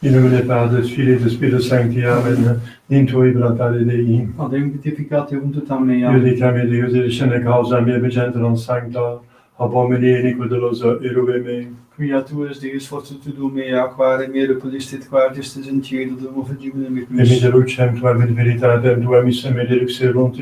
In nomine Patris, Filii et Spiritus Sancti, Amen. Intuit Pare Dei. Adem beatificatio tam mea. Iudicam et Deus edicene causa mea begenterum sancta, ab homini iniqui dolosa eruve me. Quia tuus Deus fortitudo mea, quare mea repulistit quae justis in cielo dum officium Et mecus. mi delucem tua veritatem tua missa me deluxerunt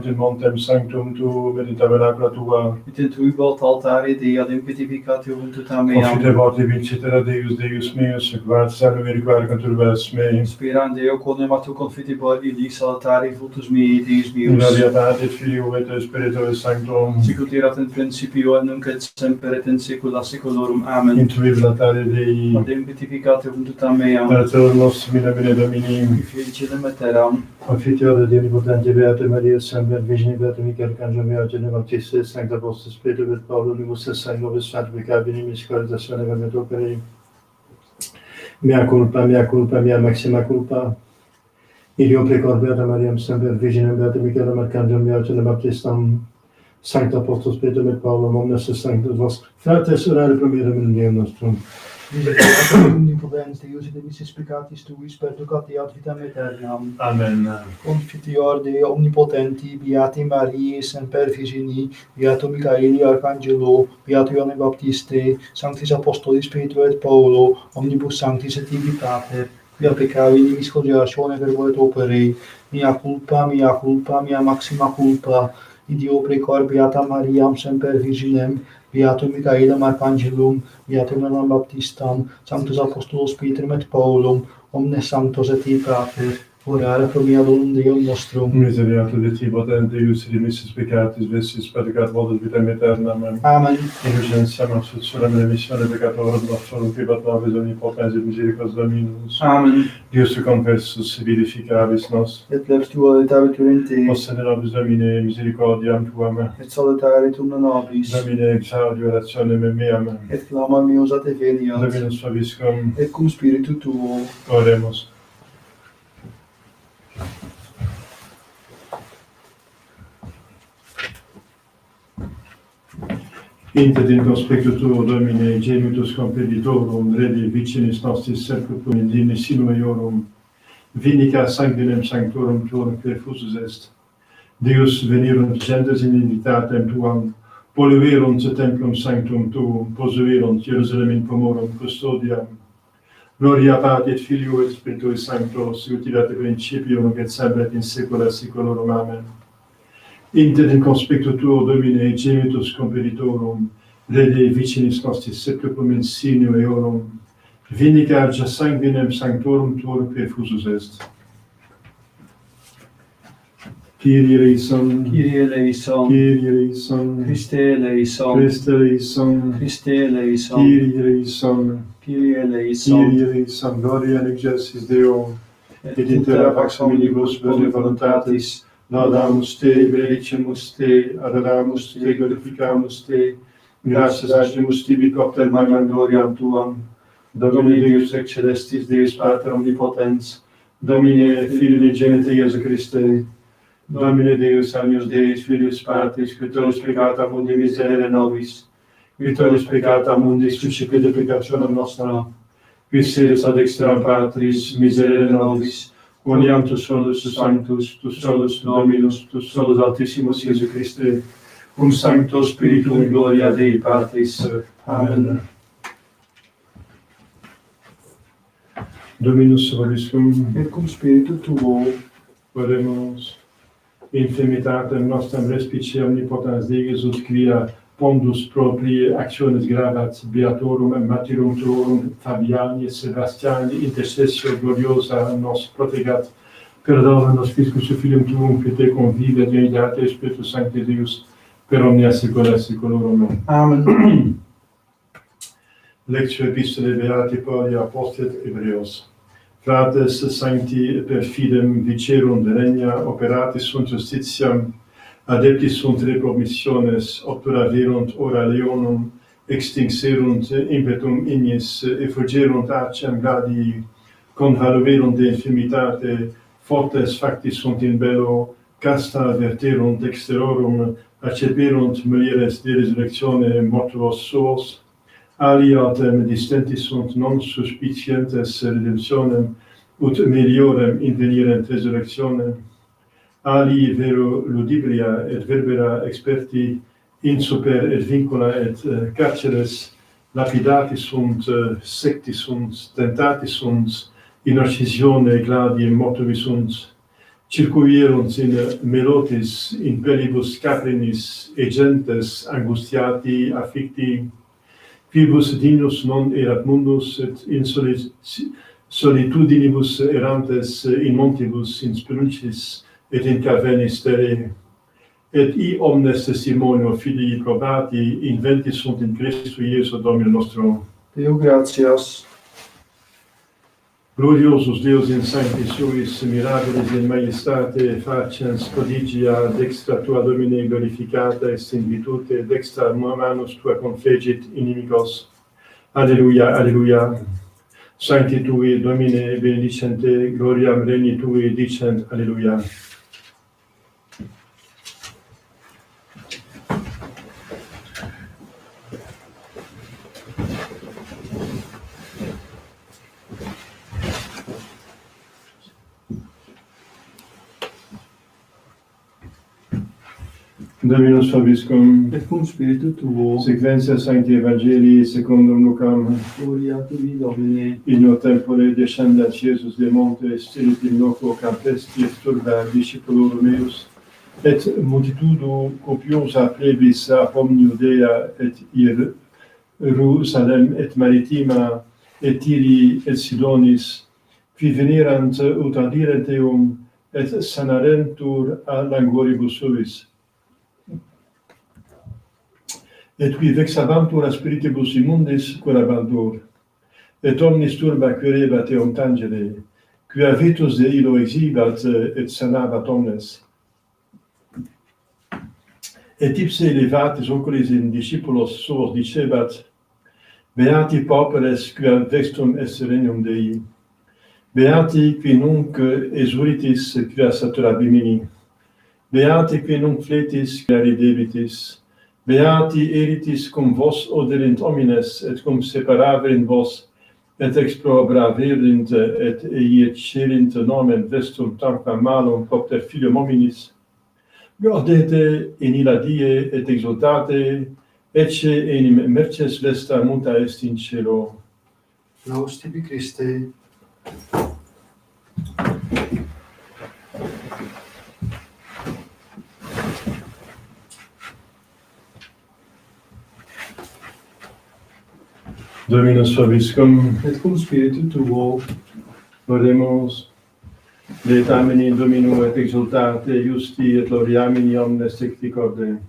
in montem sanctum tu et in tabernacula tua. Et in tui vult altare Dei adem beatificatio tam mea. Confite vorti vincitera Deus meus, quod salve requare conturbes me. Spera in Deo quodam tu confitibor illis altare vultus mei Deus In meus. realitatea et Filio et Spiritus Sanctum. Sicut erat in principio et nunc et semper et in saecula saeculorum. Amen. Intuit Pare Dei. Adem beatificatio tam mea. Pater nostrum in nomine Domini. Qui fecit et terram. Confiteor Dei omnipotenti Beata Maria, semper Virgine Beata Michael Arcangelo mea, Gene Baptiste, Sancta Apostol Spiritus et Paulo, numus esse in nobis sanctificabilis cordatione vermet opere. Mea culpa, mea maxima culpa. Ideo precor Beata Mariam, semper Virgine Beata Michael Arcangelo mea, Gene Baptistam, Sancta Apostol Spiritus et Paulo, omnes esse sanctus vos. Fratres, orare pro me Dominum Deum nostrum. Misericorde omnipotens Deus et demissis peccatis tuis perducat ad vitam aeternam. Amen. Confiteor Dei omnipotenti, Beati Mariae semper Virgini, Beato Michaeli Arcangelo, Beato Ioanne Baptiste, Sanctis Apostolis Petro et Paulo, omnibus sanctis et tibi pater, quia peccavi nimis cogitatione verbo et opere, mea culpa, mea maxima culpa, Ideo precor Beata Mariam semper Virginem, Beatum Michaelem Arcangelum, Beatum Ioannem Baptistam, Sanctus Apostolos Petrum et Paulum, omnes sanctos et tibi pater, orare pro mea Dominum Deum nostrum. Misericordia de Ti, potente Deus, remissis peccatis, vestis peccat votus vitam aeternam. Amen. Indulgentiam absolut solemne remissione peccatorum nostrum, quibat nobis omnipotens et misericordias Dominus. Amen. Deus tu confessus vivificabis nos. Et lex tua et habitur in te, Possene nobis Domine misericordiam Tuam. et salutare tum nobis, Domine exaudi orationem meam. et clamor meus a te veniat, Dominus vobiscum. et cum spiritu tuo. Oremus. Inter in conspectu tuo, Domine, gemitus compeditorum, redi vicinis nostris sepulcrum in dine sinu eorum, vinica sanguinem sanctorum tuum perfusus est. Deus venirunt gentes in invitatem tuam, polluerunt templum sanctum tuum, posuerunt Jerusalem in pomorum custodiam. Gloria Patri et Filio et Spiritui Sancto, sicut erat in principio, nunc et semper et in saecula saeculorum. Amen. Inter in conspectu tuo, Domine, gemitus compeditorum, rede vicinis nostris sepulcrum in sinu eorum, vindicar sanguinem sanctorum tuum perfusus est. Kyrie eleison, Kyrie eleison, Kyrie eleison, Christe eleison, Christe eleison, Christe eleison, Kyrie eleison, Kyrie eleison, Kyrie eleison, gloria in excelsis Deo, et in terra pax hominibus bene voluntatis, laudamus te, benedicimus te, adoramus te, glorificamus te, gratias agimus tibi copter magnam gloriam tuam, Domine Deus ex celestis, Deus Pater omnipotens, Domine Filii unigenite Iesu Christe, Domine Deus agnus Deis, Filius Patris, qui tollis peccata mundi miserere nobis, qui tollis peccata mundi suscipite peccationem nostra, qui sedis ad extrem Patris, miserere nobis, quoniam tu solus sanctus, tu solus Dominus, tu solus Altissimus Iesu Christe, cum Sancto Spiritu in gloria Dei Patris. Amen. Dominus vobiscum, et cum spiritu tuo. oremus. Infirmitatem nostram respice omnipotens Deus, ut quia pondus proprii actiones gravat beatorum et martyrum tuorum Fabiani et Sebastiani intercessio gloriosa nos protegat, perdona nos fiscus filium tuum, qui te convive et unitate Spiritus Sancti Deus, per omnia saecula saeculorum. Amen. Lectio epistolae Beati Pauli Apostoli et Hebreos. Fratres sancti per fidem vicerunt regna, operatis sunt justitiam, adeptis sunt repromissiones, obturaverunt ora leonum, extinserunt impetum ignis, effugerunt acem gladii, convaluerunt de infirmitate, fortes factis sunt in bello, casta verterunt exterorum, acceperunt mulieres de resurrectione mortuos suos, ali autem distentis sunt non suspicientes redemptionem, ut meliorem invenirent resurrectionem, ali vero ludibria et verbera experti in super et vincula et carceres lapidati sunt, secti sunt, tentati sunt, in arcisione gladiem mortuvi sunt, circuierunt in melotis, in pellibus caprinis, e gentes angustiati afflicti, quibus dignus non erat mundus, et in solitudinibus erantes in montibus, in speluncis, et in cavernis terrae. Et omnes testimonio filii probati inventi sunt in Christo Iesu Domino nostro. Deo gratias. Gloriosus Deus in sanctis suis, mirabilis in majestate, faciens prodigia, dextra tua Domine glorificata est in virtute, dextra manus tua confegit inimicos. Alleluia, alleluia. Sancti tui, Domine, benedicente, gloriam regni tui, dicent, alleluia. Dominus vobiscum, Et cum spiritu tuo, sequentia Sancti Evangelii secundum Lucam, gloria tui, Domine. in tempore descendat Iesus de monte, stilit in loco campesti et turba discipulorum meus, et multitudo copiosa plebis ab omni Judea et Jerusalem et maritima et Tyri et Sidonis, qui venerant ut audirent eum et sanarentur a languoribus suis. Et qui vexabantur a spiritibus immundis curabantur, et omnis turba querebat eum tangere, qui a vitus de illo exibat et sanabat omnes. Et ipse elevatis oculis in discipulos suos dicebat, beati pauperes quia vextum est regnum Dei, beati qui nunc exuritis quia saturabimini, beati qui nunc fletis quia ridebitis, beati eritis cum vos oderint homines, et cum separaverint vos, et exprobraverint, et eiecerin nomen vestum tanquam malum propter filium hominis. Gaudete in illa die et exultate, ecce enim merces vesta munta est in cielo. Laus tibi Christe. Dominus vobiscum, Et cum spiritu tuo, oremus, Letamini in Domino et exultate, justi et gloriamini omnes secti corde.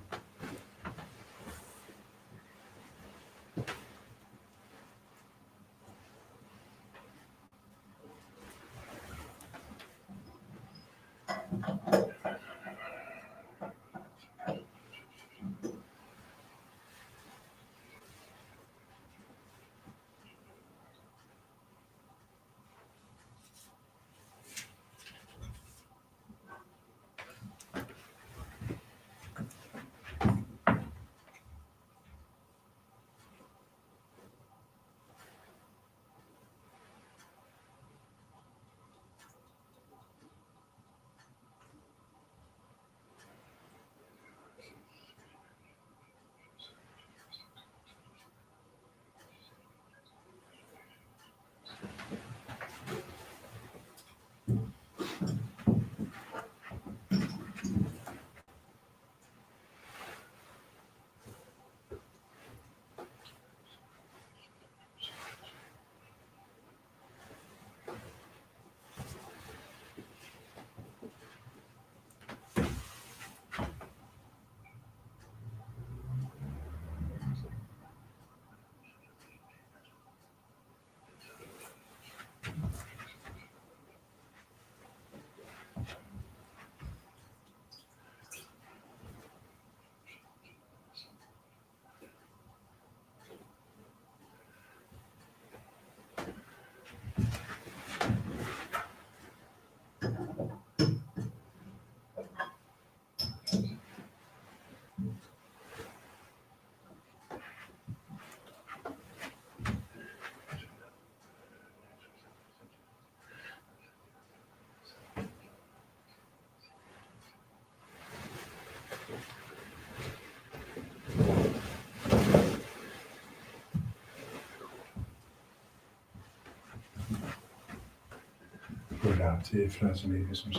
Purgate, frase megas, un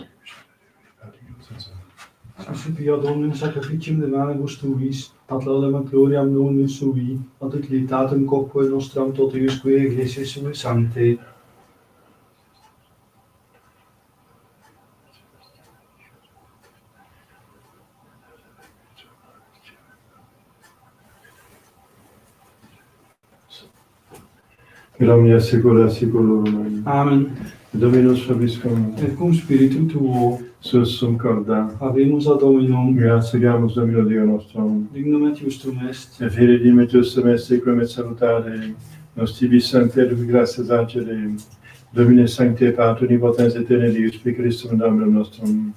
Suscipia Domnum sacrificium de manibus tuis, at laudem gloriam nomen sui, at utilitatem corpore nostram totiusque ecclesiae sue sancte. Gramia secula seculorum. Amen. Dominus vobiscum. Et cum spiritu tuo, Sursum corda. habemus ad Dominum, Gratiamus Domino Dio nostrum. dignum et justum est. Et fidelim et justum est secum et salutare. Nos tibi sancte gratias agere. Domine sancte Pater omnipotens aeterni Deus, per Christum Dominum nostrum.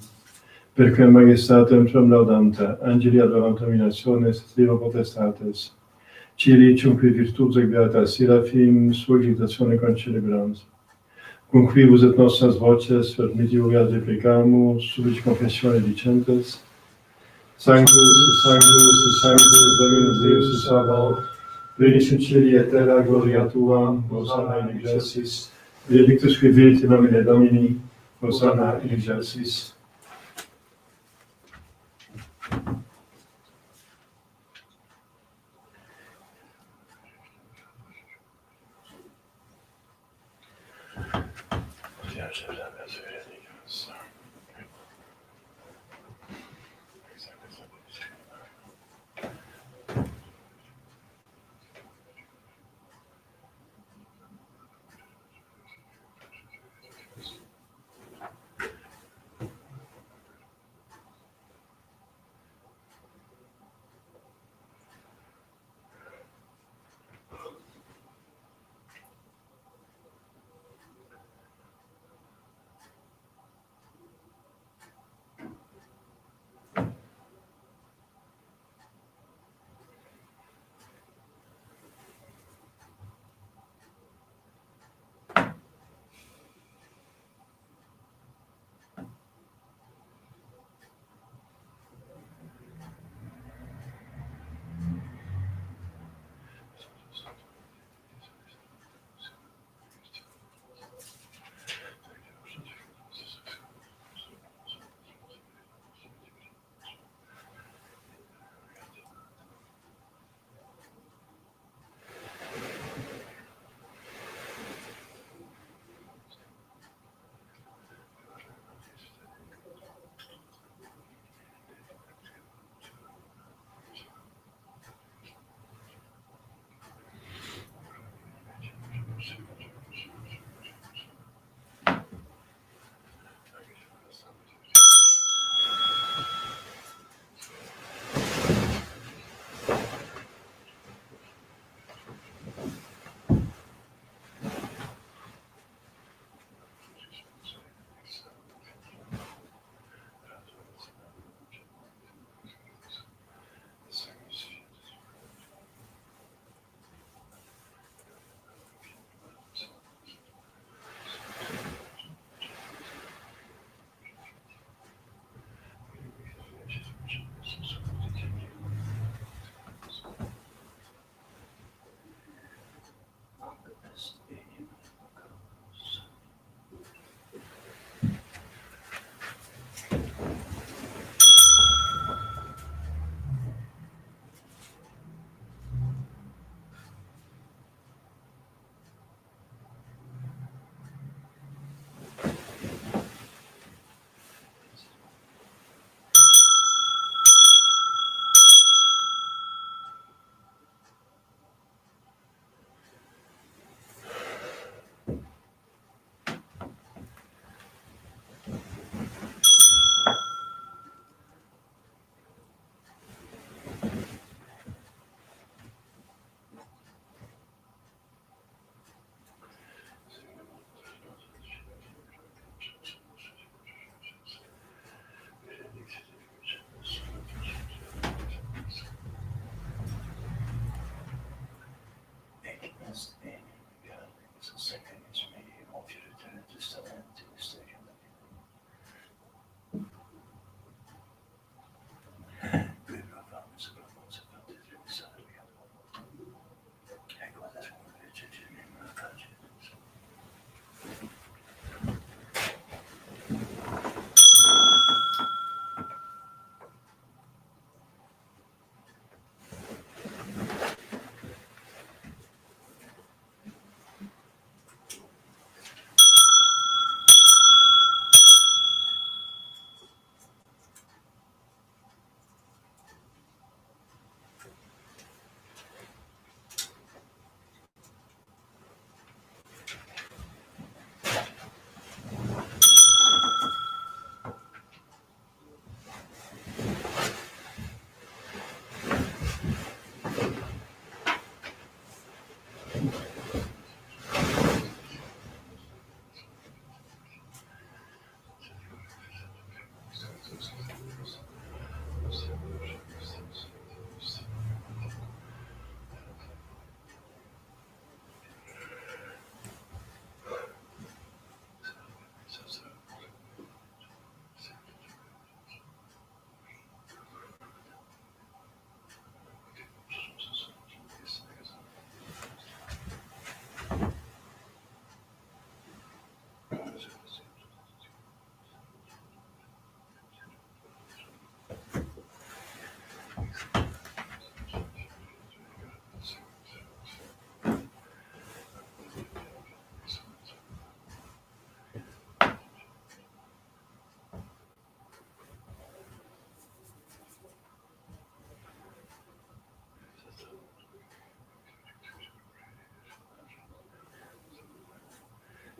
Per quem majestatem tuam laudanta, angeli adorantum in actiones, Deo potestates. Ciricium qui virtuts et beatas Seraphim, sua exaltatione concelebrans. Cum quibus et nostras voces, per mitigare deprecamus, subit confessione dicentes, Sanctus, Sanctus, Sanctus, Dominus Deus Sabaoth, Venus in cieli et terra gloria Tua, Hosanna in excelsis, Benedictus qui venit in nomine Domini, Hosanna in excelsis.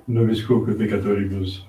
nobis quoque peccatoribus.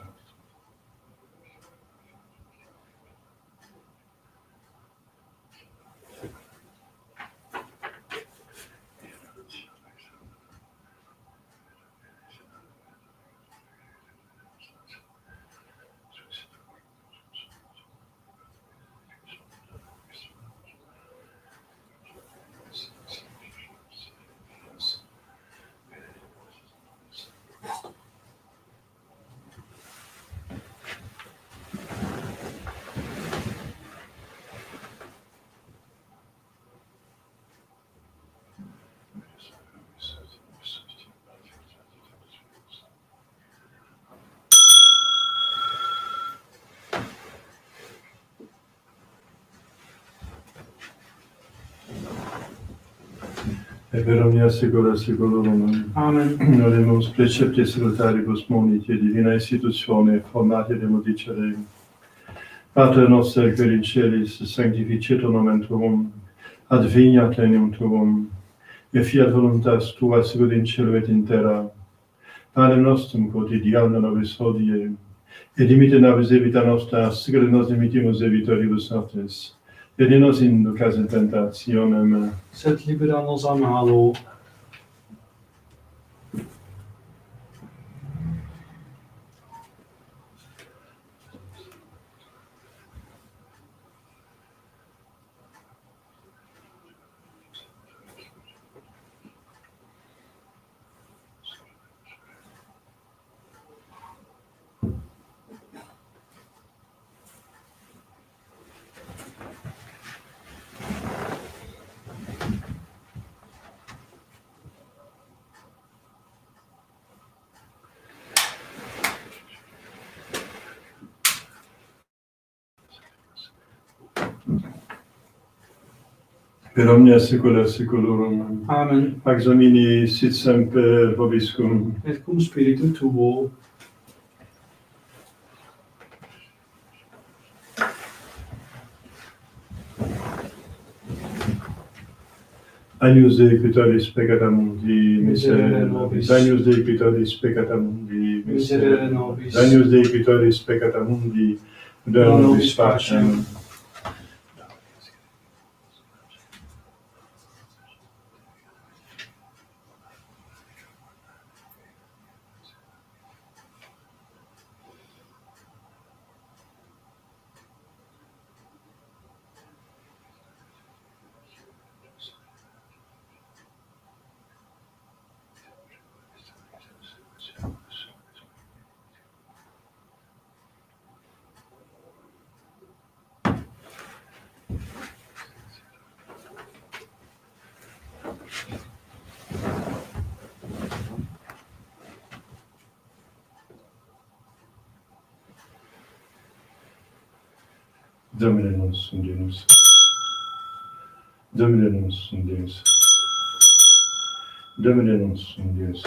Et per omnia saecula saeculorum. Amen. Oremus precepte salutaribus monite divina institutione formate demodicere. Pater noster qui in celis, sanctificetur nomen tuum, adveniat regnum tuum, et fiat voluntas tua sicut in cielo et in terra. Panem nostrum quotidianum nobis hodie, et dimitte nobis debita nostra, sicut nos dimittimus debitoribus nostris, et ne nos inducas in tentationem, Sed libera nos a malo. per omnia saecula saeculorum. Amen. Pax Domini sit semper vobiscum. Et cum spiritu tuo. Agnus Dei qui tollis peccata mundi, Miserere nobis. Agnus Dei qui tollis peccata mundi, Miserere nobis. Agnus Dei qui tollis peccata mundi, Dona dona nobis nobis pacem. Domine nos undimus. Domine nos undimus. Domine nos undimus.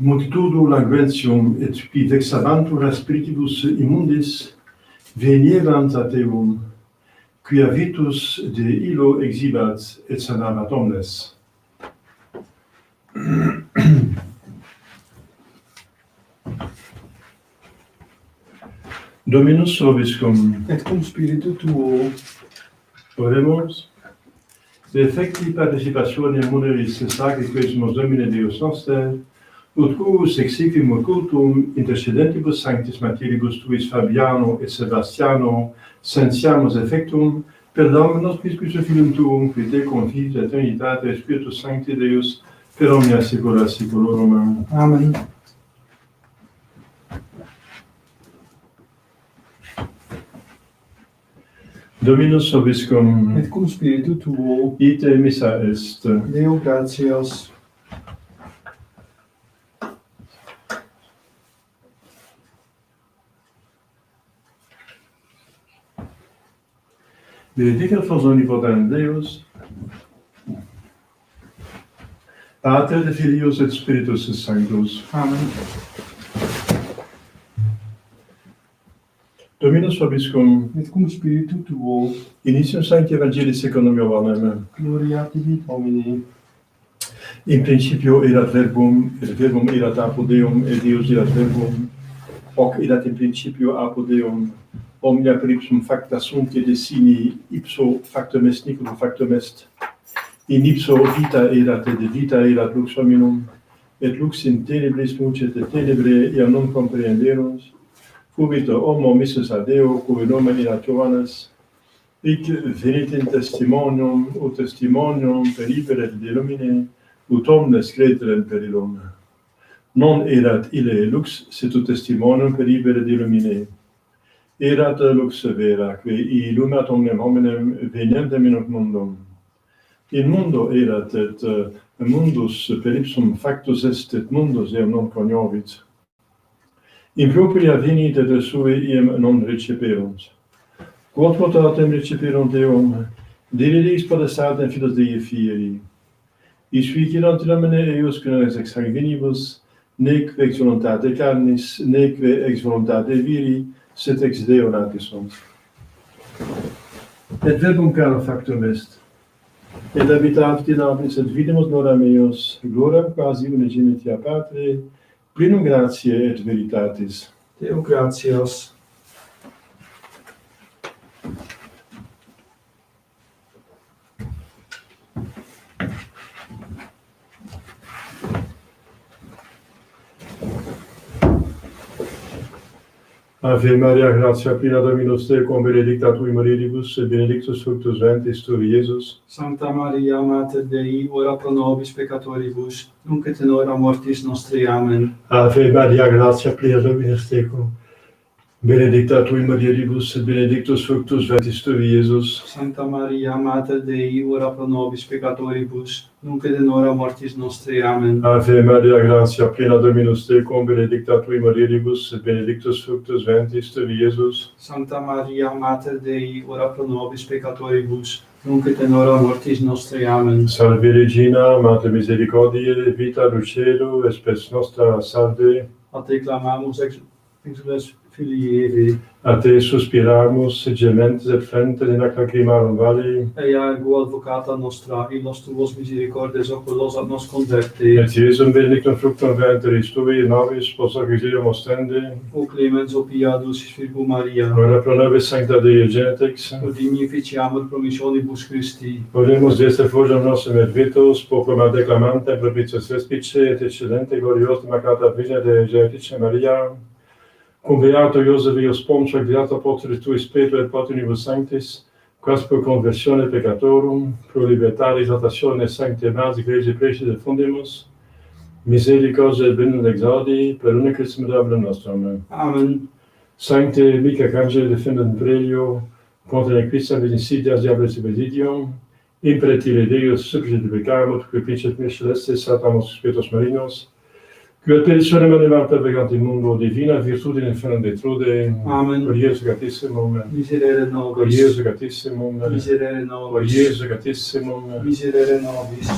Multitudo languentium et qui vexabantur a spiritibus immundis, veniebant a Teum, quia vitus de illo exibat et sanabat omnes. Dominus vobiscum. Et cum spiritu tuo. Oremus. De effecti participationem muneris sacri quesumus Domine Deus noster, ut quos exequim cultum intercedentibus sanctis materiibus tuis Fabiano et Sebastiano sentiamus effectum, per Dominus Christus Filium tuum, qui te confides et Trinitate Spiritus Sancti Deus, per omnia saecula saeculorum. Amen. Dominus vobiscum. Et cum spiritu tuo. Ite missa est. Deo gratias. Benedicatus omnipotens Deus, Pater et Filius et Spiritus Sanctus. Amen. Dominus vobiscum. Et cum spiritu tuo. Initium Sancti Evangelii secundum Ioannem. Gloria tibi, Domine. In principio erat verbum, et verbum erat apud Deum, et Deus erat verbum. Hoc erat in principio apud Deum. Omnia per ipsum facta sunt et sine ipso factum est nihil factum est. In ipso vita erat et vita erat lux hominum, et lux in tenebris nucet et tenebrae iam non comprehenderus. Fuvit homo missus a Deo, cui nomen erat Johannes, hic venit in testimonium, ut testimonium periberet de Domine, ut omnes crederent per illum. Non erat ille lux, sed ut testimonium periberet de Domine. Erat lux vera, qui illuminat omnem hominem venientem in hoc mundum. In mundo erat, et mundus per ipsum factus est, et mundus eam non cognovit. In propria venit, et sue iem non receperunt. Quod potatem receperunt eum, deleris potestatem filos Dei fieri. Isficirunt in nomine eius qui non ex sanguinibus, nec ex voluntate carnis, nec ex voluntate viri, sed ex Deo nati sunt. Et verbum caro factum est, et habitat in nobis et videmus nora meos, gloriam quasi unigenitia Patre, plenum gratiae et veritatis. Deo gratias. Ave Maria, gratia plena Dominus tecum, benedicta tui mulieribus, et benedictus fructus ventris tui, Iesus. Sancta Maria, Mater Dei, ora pro nobis peccatoribus, nunc et in hora mortis nostri. Amen. Ave Maria, gratia plena Dominus tecum, benedicta tui mulieribus, et benedictus fructus ventris tui, Iesus. Sancta Maria, Mater Dei, ora pro nobis peccatoribus, nunc et in hora mortis nostri. Amen. Ave Maria, gratia plena Dominus tecum, benedicta tui mulieribus, et benedictus fructus ventris tui, Iesus. Sancta Maria, Mater Dei, ora pro nobis peccatoribus, nunc et in hora mortis nostri. Amen. Salve Regina, Mater misericordiae, vita lucero, et spes nostra salve. A te clamamus Exules Filii Evi, A te suspiramus, gementes et flentes in ac lacrimarum valley, ea ego advocata nostra, illos tuos misericordes oculos ad nos converti, et Iesum benedictum fructum ventris tui, nobis post exilium ostende, o clemens, o piadus, Virgo Maria, ora pro nobis sancta Dei genetix, o dignificiamur promissionibus Christi, Oremus Deus refugium nostrum et vitus, proclama declamantem propitius respice et excellente gloriosum Immaculata Virgine Dei genetice Maria, cum beato Iosef Ius Poncio, et beato Apostoli Tui Spiritu et Patronibus Sanctis, quas pro conversione peccatorum, pro libertate exaltatione sancti emasi Ecclesiae Preciis et fundimus, misericordia et benum exaudi, per une Christum Domine nostrum. Amen. Sancte Michael Angelo defendent Prelio, contra nequissa insidias diabolis presidium, imperitile Deus subject peccamus, qui principes mis celestes satanos spiritus marinos, qui ad perditionem animam pervegant in mundo divina virtute in inferno detrude. Amen. Por Iesu Gattissimum, Miserere por nobis, Iesu Gattissimum, miserere por nobis, Iesu Gattissimum. miserere nobis.